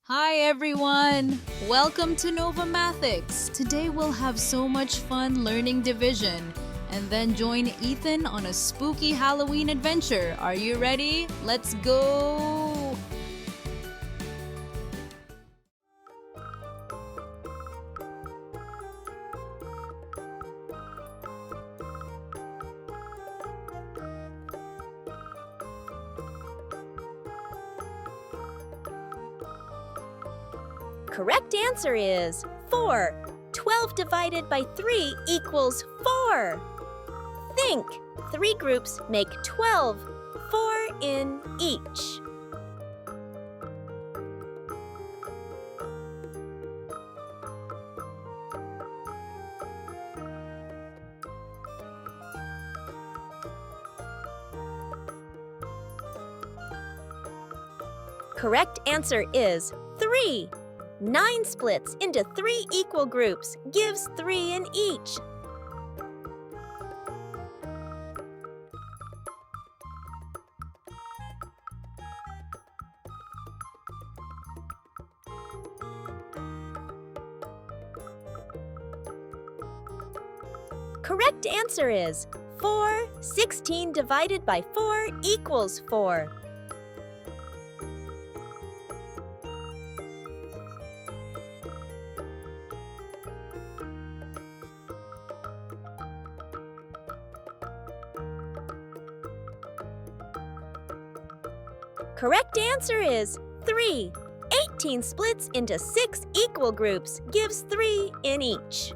Hi everyone! Welcome to NovaMathics. Today we'll have so much fun learning division and then join Ethan on a spooky Halloween adventure. Are you ready? Let's go! Correct answer is 4. 12 divided by 3 equals 4. Think. 3 groups make 12, 4 in each. Correct answer is 3. 9 splits into 3 equal groups gives 3 in each. Correct answer is 4. 16 divided by 4 equals 4. Correct answer is 3. 18 splits into 6 equal groups gives 3 in each.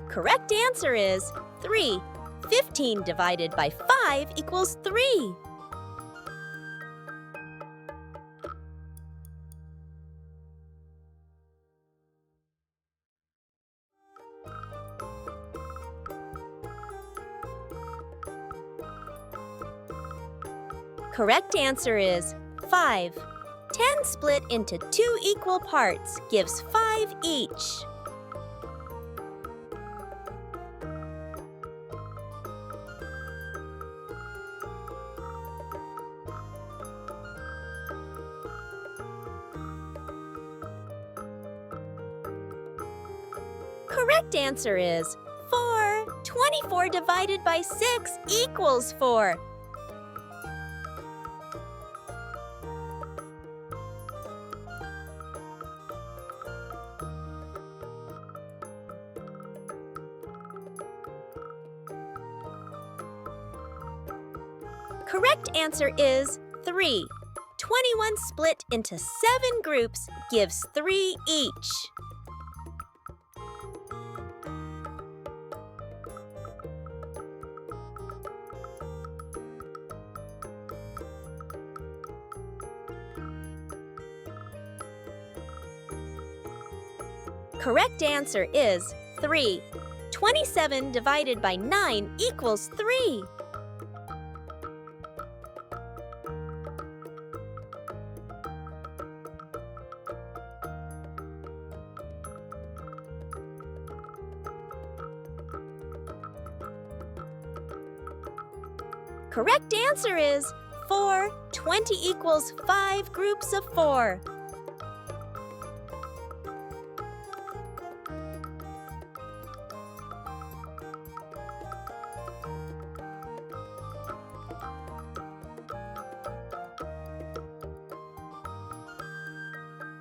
Correct answer is 3. 15 divided by 5 equals 3. Correct answer is 5. 10 split into 2 equal parts gives 5 each. Correct answer is 4. 24 divided by 6 equals 4. Correct answer is 3. 21 split into 7 groups gives 3 each. Correct answer is 3. 27 divided by 9 equals 3. Correct answer is 4. 20 equals 5 groups of 4.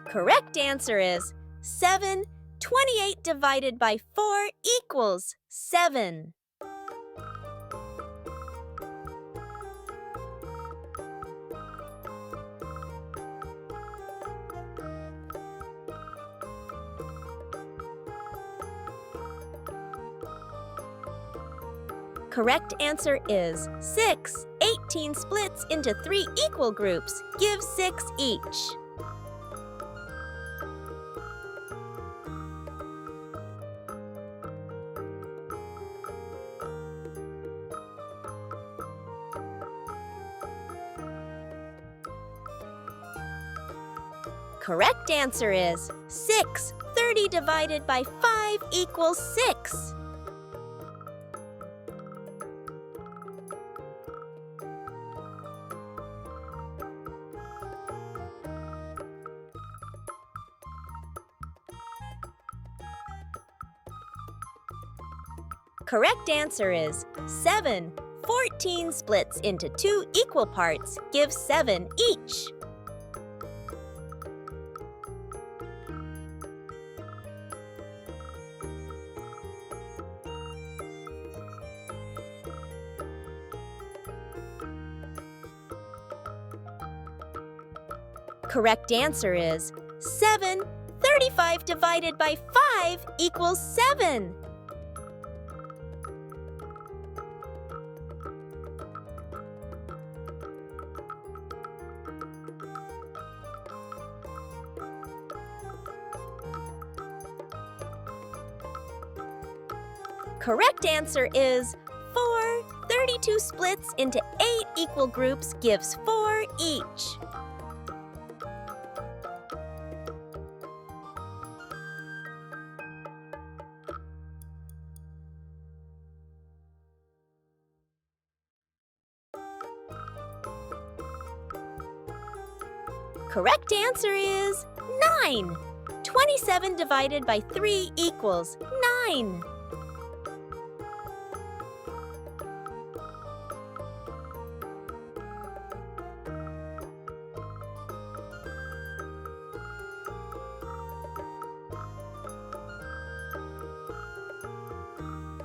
Correct answer is 7. 28 divided by 4 equals 7. Correct answer is 6. 18 splits into 3 equal groups gives 6 each. Correct answer is 6. 30 divided by 5 equals 6. Correct answer is 7. 14 splits into 2 equal parts gives 7 each. Correct answer is 7. 35 divided by 5 equals 7. Correct answer is 4. 32 splits into 8 equal groups gives 4 each. Correct answer is 9. 27 divided by 3 equals 9.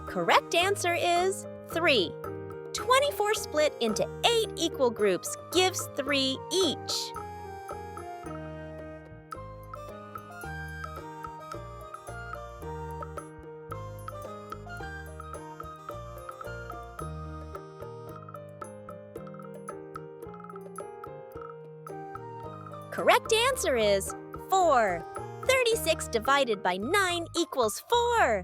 Correct answer is 3. 24 split into 8 equal groups gives 3 each. Correct answer is 4. 36 divided by 9 equals 4.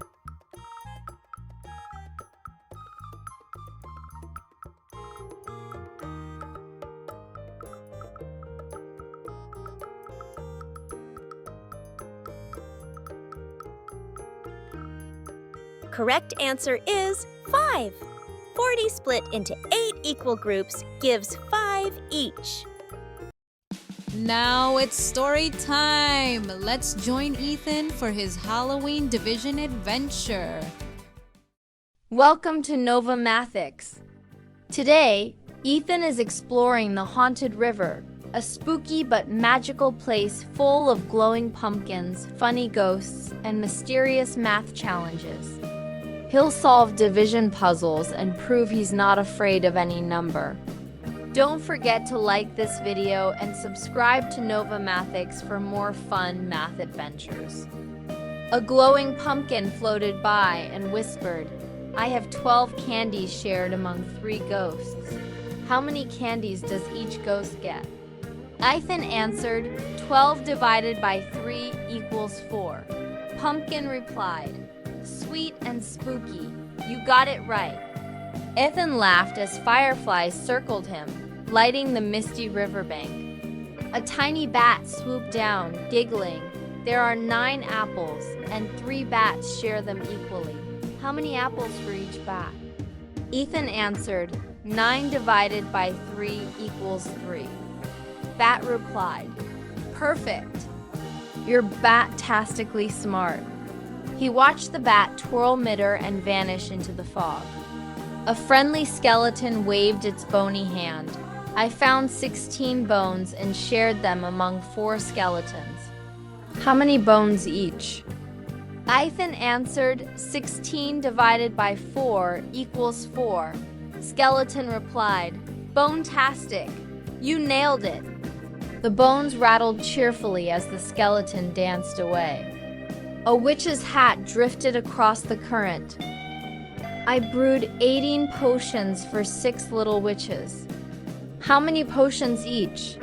Correct answer is 5. 40 split into 8 equal groups gives 5 each. Now it's story time! Let's join Ethan for his Halloween division adventure. Welcome to NovaMathics. Today, Ethan is exploring the Haunted River, a spooky but magical place full of glowing pumpkins, funny ghosts, and mysterious math challenges. He'll solve division puzzles and prove he's not afraid of any number. Don't forget to like this video and subscribe to NovaMathics for more fun math adventures. A glowing pumpkin floated by and whispered, "I have 12 candies shared among 3 ghosts. How many candies does each ghost get?" Ethan answered, 12 divided by 3 equals 4. Pumpkin replied, "Sweet and spooky, you got it right." Ethan laughed as fireflies circled him, lighting the misty riverbank. A tiny bat swooped down, giggling. "There are 9 apples, and 3 bats share them equally. How many apples for each bat?" Ethan answered, 9 divided by 3 equals 3. Bat replied, "Perfect. You're bat-tastically smart." He watched the bat twirl midair and vanish into the fog. A friendly skeleton waved its bony hand. "I found 16 bones and shared them among 4 skeletons. How many bones each?" Ethan answered, 16 divided by 4 equals 4. Skeleton replied, "Bone-tastic. You nailed it." The bones rattled cheerfully as the skeleton danced away. A witch's hat drifted across the current. "I brewed 18 potions for 6 little witches. How many potions each?"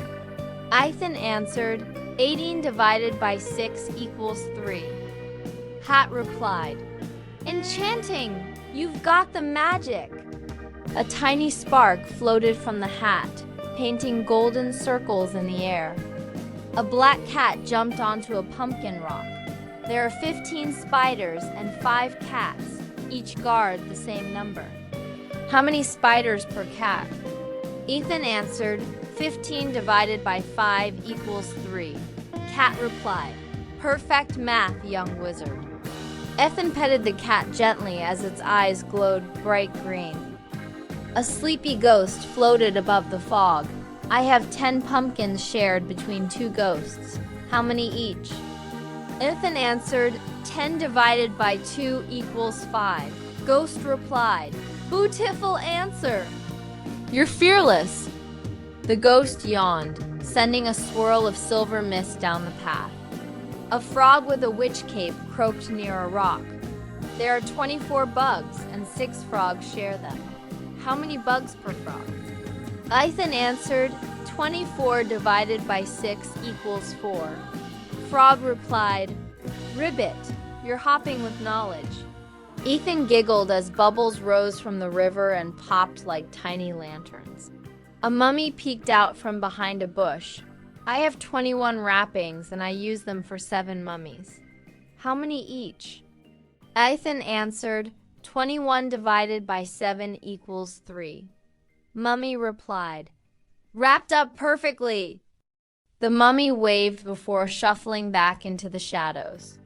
Ethan answered, 18 divided by 6 equals 3. Hat replied, "Enchanting! You've got the magic!" A tiny spark floated from the hat, painting golden circles in the air. A black cat jumped onto a pumpkin rock. There are 15 spiders and 5 cats. Each guard the same number. How many spiders per cat? Ethan answered, 15 divided by 5 equals 3. Cat replied, perfect math, young wizard. Ethan petted the cat gently as its eyes glowed bright green. A sleepy ghost floated above the fog. I have 10 pumpkins shared between 2 ghosts. How many each? Ethan answered, 10 divided by 2 equals 5. Ghost replied, beautiful answer. You're fearless. The ghost yawned, sending a swirl of silver mist down the path. A frog with a witch cape croaked near a rock. There are 24 bugs, and 6 frogs share them. How many bugs per frog? Ethan answered, 24 divided by 6 equals 4. Frog replied, ribbit, you're hopping with knowledge. Ethan giggled as bubbles rose from the river and popped like tiny lanterns. A mummy peeked out from behind a bush. I have 21 wrappings and I use them for 7 mummies. How many each? Ethan answered, 21 divided by 7 equals 3. Mummy replied, wrapped up perfectly. The mummy waved before shuffling back into the shadows.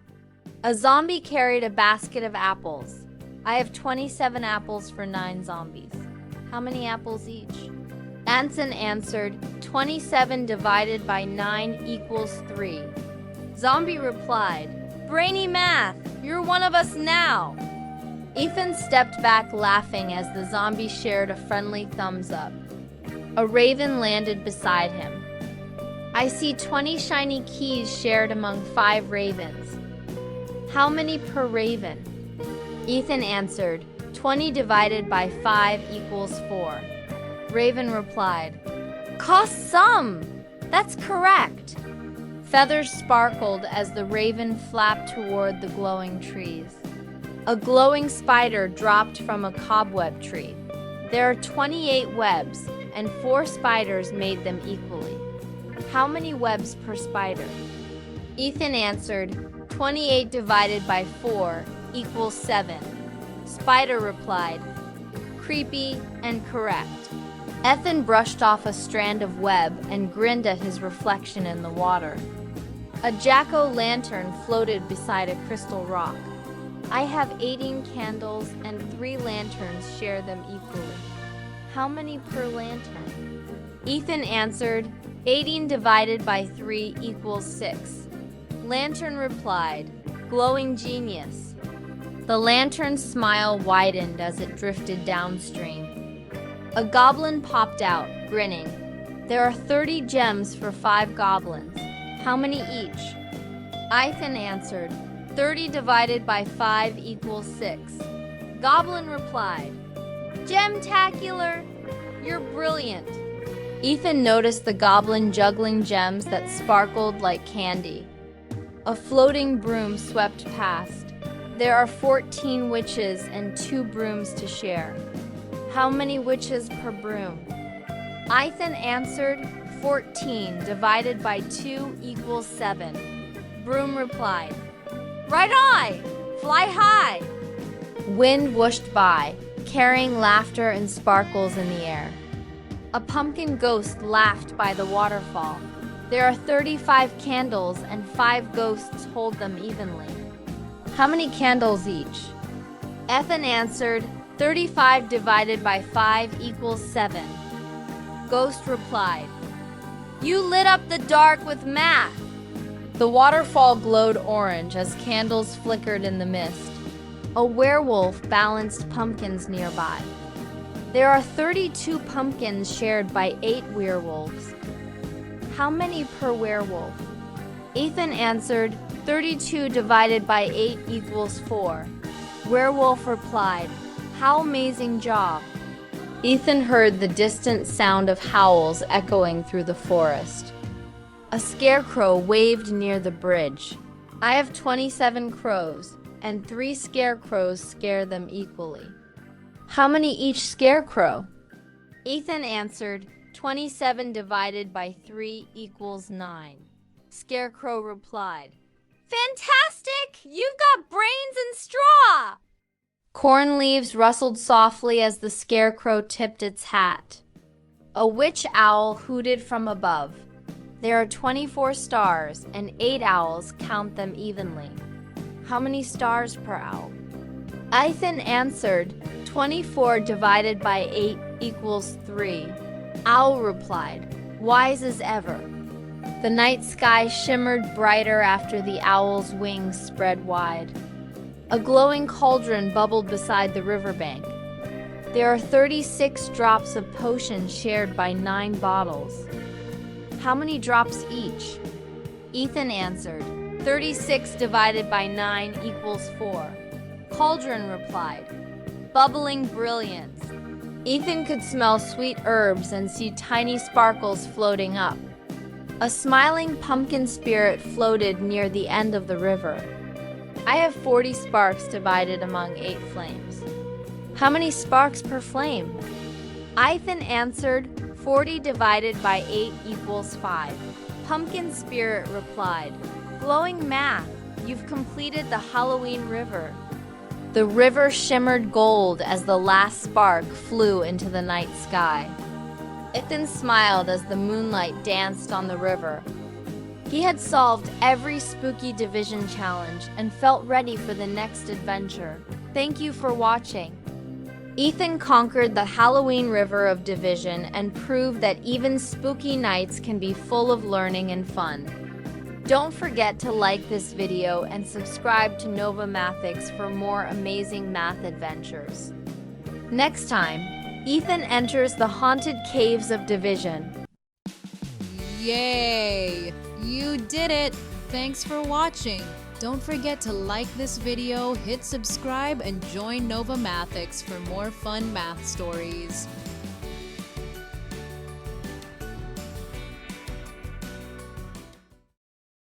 A zombie carried a basket of apples. I have 27 apples for 9 zombies. How many apples each? Anson answered, 27 divided by 9 equals 3. Zombie replied, brainy math, you're one of us now. Ethan stepped back laughing as the zombie shared a friendly thumbs up. A raven landed beside him. I see 20 shiny keys shared among 5 ravens. How many per raven? Ethan answered, 20 divided by 5 equals 4. Raven replied, cost some! That's correct! Feathers sparkled as the raven flapped toward the glowing trees. A glowing spider dropped from a cobweb tree. There are 28 webs, and 4 spiders made them equally. How many webs per spider? Ethan answered, 28 divided by 4 equals 7. Spider replied, creepy and correct. Ethan brushed off a strand of web and grinned at his reflection in the water. A jack-o'-lantern floated beside a crystal rock. I have 18 candles and 3 lanterns share them equally. How many per lantern? Ethan answered, 18 divided by 3 equals 6. Lantern replied, glowing genius. The lantern's smile widened as it drifted downstream. A goblin popped out, grinning. There are 30 gems for 5 goblins. How many each? Ethan answered, 30 divided by 5 equals 6. Goblin replied, Gemtacular! You're brilliant. Ethan noticed the goblin juggling gems that sparkled like candy. A floating broom swept past. There are 14 witches and 2 brooms to share. How many witches per broom? Ethan answered, 14 divided by 2 equals 7. Broom replied, right on! Fly high! Wind whooshed by, carrying laughter and sparkles in the air. A pumpkin ghost laughed by the waterfall. There are 35 candles and 5 ghosts hold them evenly. How many candles each? Ethan answered, 35 divided by 5 equals 7. Ghost replied, you lit up the dark with math. The waterfall glowed orange as candles flickered in the mist. A werewolf balanced pumpkins nearby. There are 32 pumpkins shared by 8 werewolves. How many per werewolf? Ethan answered, 32 divided by 8 equals 4. Werewolf replied, how amazing job. Ethan heard the distant sound of howls echoing through the forest. A scarecrow waved near the bridge. I have 27 crows, and 3 scarecrows scare them equally. How many each scarecrow? Ethan answered, 27 divided by 3 equals 9. Scarecrow replied. Fantastic! You've got brains and straw! Corn leaves rustled softly as the Scarecrow tipped its hat. A witch owl hooted from above. There are 24 stars, and 8 owls, count them evenly. How many stars per owl? Ethan answered, 24 divided by 8 equals 3. Owl replied, wise as ever. The night sky shimmered brighter after the owl's wings spread wide. A glowing cauldron bubbled beside the riverbank. There are 36 drops of potion shared by 9 bottles. How many drops each? Ethan answered, 36 divided by 9 equals 4. Cauldron replied, bubbling brilliance. Ethan could smell sweet herbs and see tiny sparkles floating up. A smiling pumpkin spirit floated near the end of the river. I have 40 sparks divided among 8 flames. How many sparks per flame? Ethan answered, 40 divided by 8 equals 5. Pumpkin spirit replied, glowing math, you've completed the Halloween river. The river shimmered gold as the last spark flew into the night sky. Ethan smiled as the moonlight danced on the river. He had solved every spooky division challenge and felt ready for the next adventure. Thank you for watching. Ethan conquered the Halloween river of division and proved that even spooky nights can be full of learning and fun. Don't forget to like this video and subscribe to NovaMathics for more amazing math adventures. Next time, Ethan enters the haunted caves of division. Yay! You did it! Thanks for watching. Don't forget to like this video, hit subscribe, and join NovaMathics for more fun math stories.